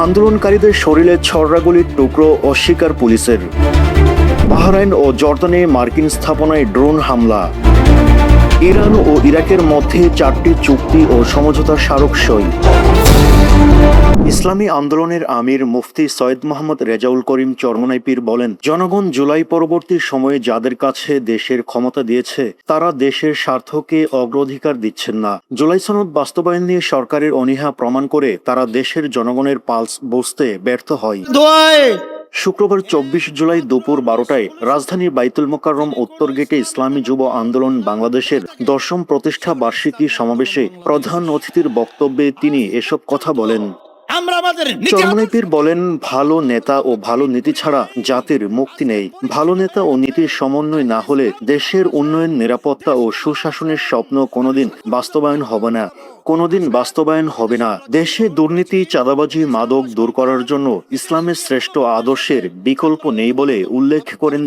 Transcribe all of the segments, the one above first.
আন্দোলনকারীদের শরীরে ছররাগুলির টুকরো অস্বীকার পুলিশের। বাহরাইন ও জর্দানে মার্কিন স্থাপনায় ড্রোন হামলা। ইরান ও ইরাকের মধ্যে 4টি চুক্তি ও সমঝোতা স্মারক সই। ইসলামী আন্দোলনের আমির মুফতি সৈয়দ মোহাম্মদ রেজাউল করিম চরমনাই পীর বলেন, জনগণ জুলাই পরবর্তী সময়ে যাদের কাছে দেশের ক্ষমতা দিয়েছে তারা দেশের স্বার্থকে অগ্রাধিকার দিচ্ছেন না। জুলাই সনদ বাস্তবায়ন নিয়ে সরকারের অনীহা প্রমাণ করে তারা দেশের জনগণের পালস বুঝতে ব্যর্থ হয়। শুক্রবার 24 জুলাই দুপুর 12টায় রাজধানীর বাইতুল মোকাররম উত্তর গেটে ইসলামী যুব আন্দোলন বাংলাদেশের 10ম প্রতিষ্ঠা বার্ষিকী সমাবেশে প্রধান অতিথির বক্তব্যে তিনি এসব কথা বলেন। চরমনাই পীর বলেন, ভালো নেতা ও ভালো নীতি ছাড়া জাতির মুক্তি নেই। ভালো নেতা ও নীতির সমন্বয় না হলে দেশের উন্নয়ন, নিরাপত্তা ও সুশাসনের স্বপ্ন কোনোদিন বাস্তবায়ন হবে না। দেশে দুর্নীতি, চাঁদাবাজি, মাদক দূর করার জন্য ইসলামের শ্রেষ্ঠ আদর্শের বিকল্প নেই বলে উল্লেখ করেন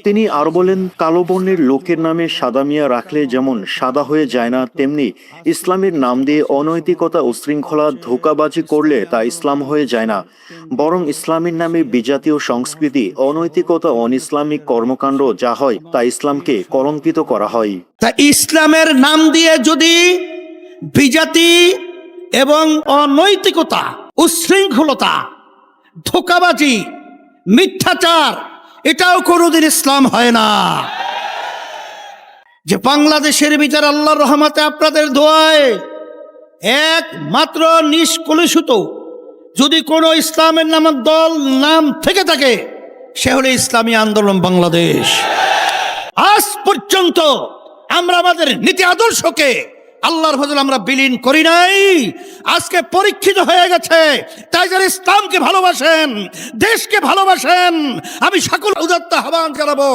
তিনি আরো বলেন, কালো বর্ণের লোকের নামে সাদা মিয়া রাখলে যেমন সাদা হয়ে যায় না, তেমনি ইসলামের নাম দিয়ে অনৈতিকতা, উশৃঙ্খলা, ধোঁকাবাজি করলে তা ইসলাম হয়ে যায় না, বরং ইসলামের নামে বিজাতীয় সংস্কৃতি, অনৈতিকতা, অনইসলামিক কর্মকাণ্ড যা হয় তা ইসলামকে কলঙ্কিত করা হয়। তা ইসলামের নাম দিয়ে যদি বিজাতি এবং অনৈতিকতা, উশৃঙ্খলতা, ধোঁকাবাজি, মিথ্যাচার, এটাও কোনোদিন ইসলাম হয় না। যে বাংলাদেশের বিচার আল্লাহর রহমতে আপনাদের দোয়ায় একমাত্র নিষ্কলুষিত যদি কোনো ইসলামের নামক দল নাম থেকে থাকে সে হলো ইসলামী আন্দোলন বাংলাদেশ। আজ পর্যন্ত আমরা আমাদের নীতি আদর্শকে আল্লাহর ফজলে আমরা বিলীন করি নাই। আজকে পরীক্ষিত হয়ে গেছে। তাই যারা ইসলামকে ভালোবাসেন, দেশকে ভালোবাসেন, আমি সকল উদাত্ত আহ্বান জানাবো,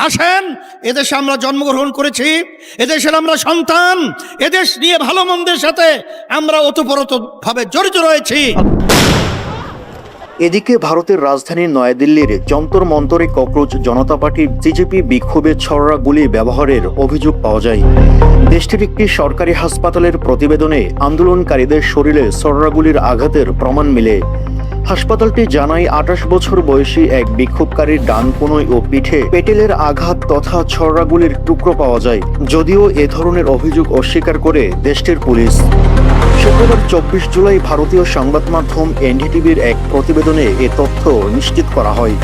আসেন, এদেশে আমরা জন্মগ্রহণ করেছি, এদেশের আমরা সন্তান, এদেশ নিয়ে ভালো মন্দের সাথে আমরা ওতপ্রোতভাবে জড়িত রয়েছি। এদিকে ভারতের রাজধানী নয়াদিল্লির যন্তর মন্তরে ককরোচ জনতা পার্টি সিজেপি বিক্ষোভে ছররা গুলি ব্যবহারের অভিযোগ পাওয়া যায়। দেশটির একটি সরকারি হাসপাতালের প্রতিবেদনে আন্দোলনকারীদের শরীরে ছররাগুলির আঘাতের প্রমাণ মিলে। হাসপাতালটি জানায় 28 বছর বয়সী এক বিক্ষোভকারীর ডান কনুই ও পিঠে পেটেলের আঘাত তথা ছররাগুলির টুকরো পাওয়া যায়, যদিও এ ধরনের অভিযোগ অস্বীকার করে দেশটির পুলিশ। শুক্রবার 24 জুলাই ভারতীয় সংবাদ মাধ্যম এনডিটিভির এক প্রতিবেদনে এ তথ্য নিশ্চিত করা হয়।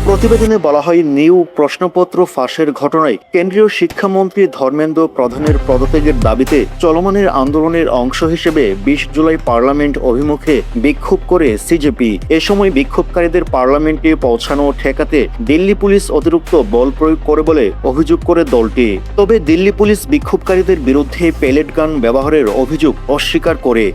প্রতিবেদনে বলা হয়, নিউ প্রশ্নপত্র ফাঁসের ঘটনায় কেন্দ্রীয় শিক্ষামন্ত্রী ধর্মেন্দ্র প্রধানের পদত্যাগের দাবিতে চলমানের আন্দোলনের অংশ হিসেবে 20 জুলাই পার্লামেন্ট অভিমুখে বিক্ষোভ করে সিজেপি। এ সময় বিক্ষোভকারীদের পার্লামেন্টে পৌঁছানো ঠেকাতে দিল্লি পুলিশ অতিরিক্ত বল প্রয়োগ করে বলে অভিযোগ করে দলটি। তবে দিল্লি পুলিশ বিক্ষোভকারীদের বিরুদ্ধে পেলেট গান ব্যবহারের অভিযোগ অস্বীকার করে।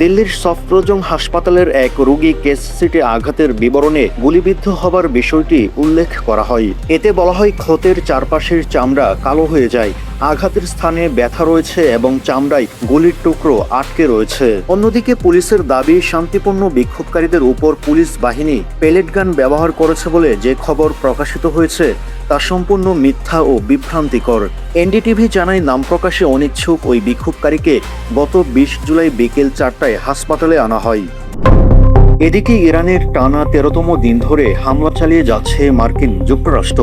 দিল্লির সফদরজং হাসপাতালের এক রোগী কেস সিটে আঘাতের বিবরণে গুলিবিদ্ধ হবার বিষয়টি উল্লেখ করা হয়। এতে বলা হয়, ক্ষতের চারপাশের চামড়া কালো হয়ে যায়, আঘাতের স্থানে ব্যথা রয়েছে এবং চামড়ায় গুলির টুকরো আটকে রয়েছে। অন্যদিকে পুলিশের দাবি, শান্তিপূর্ণ বিক্ষোভকারীদের উপর পুলিশ বাহিনী পেলেট গান ব্যবহার করেছে বলে যে খবর প্রকাশিত হয়েছে তা সম্পূর্ণ মিথ্যা ও বিভ্রান্তিকর। এনডিটিভি জানায়, নাম প্রকাশে অনিচ্ছুক ওই বিক্ষোভকারীকে গত 20 জুলাই বিকেল 4টায় হাসপাতালে আনা হয়। এদিকে ইরানের টানা 13তম দিন ধরে হামলা চালিয়ে যাচ্ছে মার্কিন যুক্তরাষ্ট্র।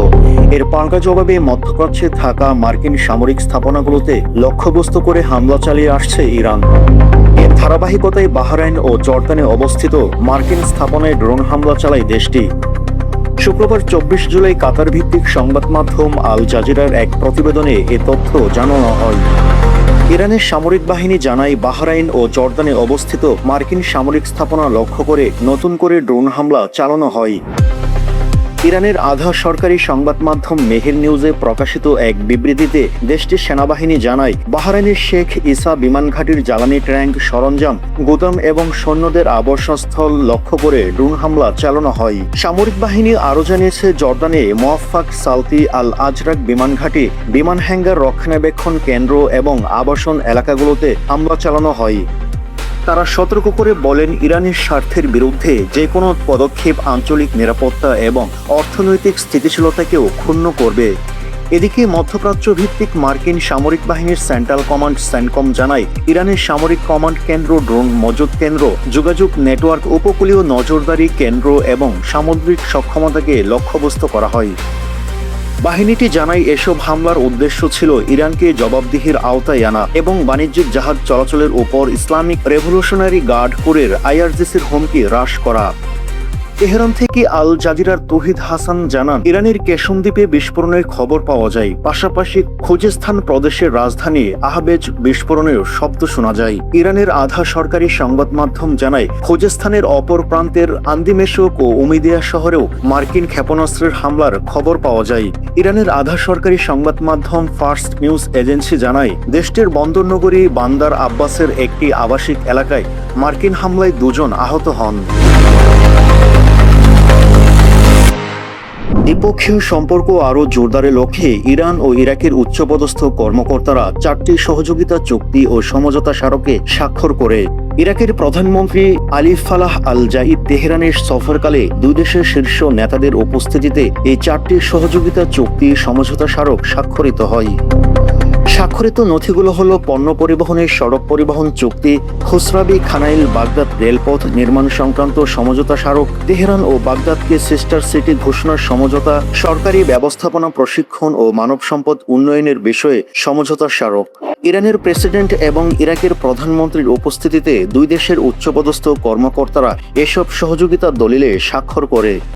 এর পাল্টা জবাবে মধ্যপ্রাচ্যে থাকা মার্কিন সামরিক স্থাপনাগুলোতে লক্ষ্যবস্তু করে হামলা চালিয়ে আসছে ইরান। এর ধারাবাহিকতায় বাহরাইন ও জর্দানে অবস্থিত মার্কিন স্থাপনায় ড্রোন হামলা চালায় দেশটি। শুক্রবার 24 জুলাই কাতার ভিত্তিক সংবাদ মাধ্যম আল জাজিরার এক প্রতিবেদনে এ তথ্য জানানো হয়। ইরানের সামরিক বাহিনী জানায়, বাহরাইন ও জর্দানে অবস্থিত মার্কিন সামরিক স্থাপনা লক্ষ্য করে নতুন করে ড্রোন হামলা চালানো হয়। ইরানের আধা সরকারি সংবাদ মাধ্যম মেহের নিউজে প্রকাশিত এক বিবৃতিতে দেশটির সেনাবাহিনী জানায়, বাহরাইনের শেখ ইসা বিমান ঘাঁটির জ্বালানি ট্যাঙ্ক, সরঞ্জাম, গুদাম এবং সৈন্যদের আবাসস্থল লক্ষ্য করে ড্রোন হামলা চালানো হয়। সামরিক বাহিনী আরও জানিয়েছে, জর্দানে মোয়াফফাক সালতি আল আজরাক বিমান ঘাঁটি, বিমান হ্যাঙ্গার, রক্ষণাবেক্ষণ কেন্দ্র এবং আবাসন এলাকাগুলোতে হামলা চালানো হয়। তারা সতর্ক করে বলেন, ইরানের স্বার্থের বিরুদ্ধে যে কোনো পদক্ষেপ আঞ্চলিক নিরাপত্তা এবং অর্থনৈতিক স্থিতিশীলতাকেও ক্ষুণ্ণ করবে। এদিকে মধ্যপ্রাচ্য ভিত্তিক মার্কিন সামরিক বাহিনীর সেন্ট্রাল কমান্ড সেন্টকম জানায়, ইরানের সামরিক কমান্ড কেন্দ্র, ড্রোন মজুত কেন্দ্র, যোগাযোগ নেটওয়ার্ক, উপকূলীয় নজরদারি কেন্দ্র এবং সামুদ্রিক সক্ষমতাকে লক্ষ্যবস্তু করা হয়। বাহিনীটি জানায়, এসব হামলার উদ্দেশ্য ছিল ইরানকে জবাবদিহির আওতায় আনা এবং বাণিজ্যিক জাহাজ চলাচলের উপর ইসলামিক রেভলিউশনারি গার্ড কোরের IRGCর হুমকি হ্রাস করা। তেহরান থেকে আল জাজিরার তৌহিদ হাসান জানান, ইরানের কেশম দ্বীপে বিস্ফোরণের খবর পাওয়া যায়, পাশাপাশি খুজেস্তান প্রদেশের রাজধানী আহবেজ বিস্ফোরণের শব্দ শোনা যায়। ইরানের আধা সরকারি সংবাদ মাধ্যম জানায়, খুজেস্তানের অপর প্রান্তের আন্দিমেশক ও উমিদিয়া শহরেও মার্কিন ক্ষেপণাস্ত্রের হামলার খবর পাওয়া যায়। ইরানের আধা সরকারি সংবাদ মাধ্যম ফার্স্ট নিউজ এজেন্সি জানায়, দেশটির বন্দরনগরী বান্দার আব্বাসের একটি আবাসিক এলাকায় মার্কিন হামলায় 2 জন আহত হন। দ্বিপক্ষীয় সম্পর্ক আরও জোরদারের লক্ষ্যে ইরান ও ইরাকের উচ্চপদস্থ কর্মকর্তারা 4টি সহযোগিতা চুক্তি ও সমঝোতা স্মারকে স্বাক্ষর করে। ইরাকের প্রধানমন্ত্রী আলী ফালাহ আল জাইদ তেহরানের সফরকালে দুই দেশের শীর্ষ নেতাদের উপস্থিতিতে এই 4টি সহযোগিতা চুক্তি সমঝোতা স্মারক স্বাক্ষরিত হয়। স্বাক্ষরিত নথিগুলো হলো পণ্য পরিবহনের সড়ক পরিবহন চুক্তি, খুসরাবি খানাইল বাগদাদ রেলপথ নির্মাণ সংক্রান্ত সমঝোতা স্মারক, তেহরান ও বাগদাদকে সিস্টার সিটি ঘোষণার সমঝোতা, সরকারি ব্যবস্থাপনা প্রশিক্ষণ ও মানব সম্পদ উন্নয়নের বিষয়ে সমঝোতা স্মারক। ইরানের প্রেসিডেন্ট এবং ইরাকের প্রধানমন্ত্রীর উপস্থিতিতে দুই দেশের উচ্চপদস্থ কর্মকর্তারা এসব সহযোগিতা দলিলে স্বাক্ষর করে।